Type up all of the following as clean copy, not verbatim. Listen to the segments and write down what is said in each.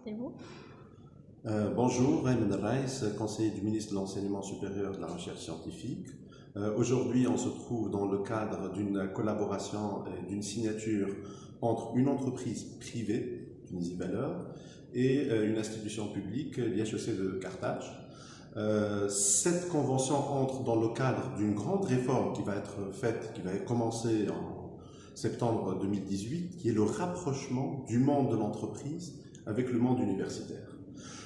Présentez-vous. Bonjour, Raymond Reis, conseiller du ministre de l'Enseignement supérieur et de la Recherche scientifique. Aujourd'hui, on se trouve dans le cadre d'une collaboration et d'une signature entre une entreprise privée, Tunisie Valeurs, et une institution publique, l'IHEC de Carthage. Cette convention entre dans le cadre d'une grande réforme qui va être faite, qui va commencer en septembre 2018, qui est le rapprochement du monde de l'entreprise avec le monde universitaire.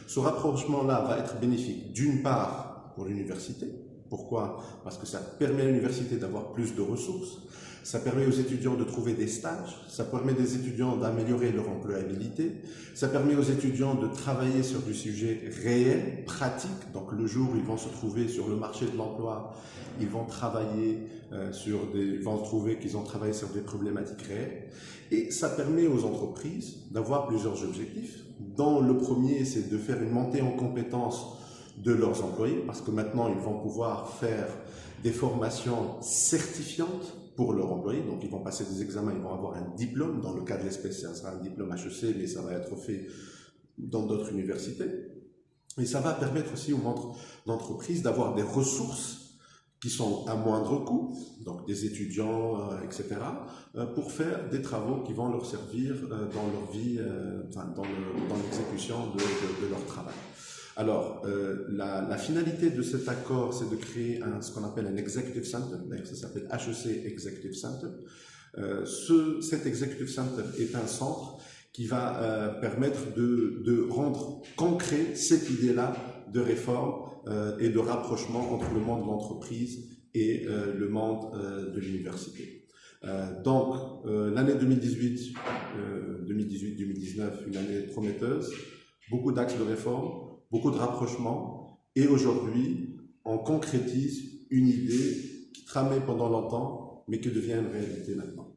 Ce rapprochement-là va être bénéfique d'une part pour l'université. Pourquoi? Parce que ça permet à l'université d'avoir plus de ressources, ça permet aux étudiants de trouver des stages, ça permet aux étudiants d'améliorer leur employabilité, ça permet aux étudiants de travailler sur du sujet réel, pratique. Donc le jour où ils vont se trouver sur le marché de l'emploi, ils vont travailler ils vont trouver qu'ils ont travaillé sur des problématiques réelles. Et ça permet aux entreprises d'avoir plusieurs objectifs, dont le premier, c'est de faire une montée en compétences de leurs employés, parce que maintenant, ils vont pouvoir faire des formations certifiantes pour leurs employés. Donc, ils vont passer des examens, ils vont avoir un diplôme. Dans le cas de l'espèce, ça sera un diplôme HEC, mais ça va être fait dans d'autres universités. Et ça va permettre aussi aux entreprises d'avoir des ressources qui sont à moindre coût, donc des étudiants, etc., pour faire des travaux qui vont leur servir dans leur vie, dans l'exécution de leur travail. Alors, la finalité de cet accord, c'est de créer ce qu'on appelle un Executive Center. D'ailleurs, ça s'appelle HEC Executive Center. Cet Executive Center est un centre qui va permettre de rendre concret cette idée-là de réforme et de rapprochement entre le monde de l'entreprise et le monde de l'université. Donc, l'année 2018, 2018-2019, une année prometteuse, beaucoup d'axes de réforme, beaucoup de rapprochements, et aujourd'hui, on concrétise une idée qui tramait pendant longtemps, mais qui devient une réalité maintenant.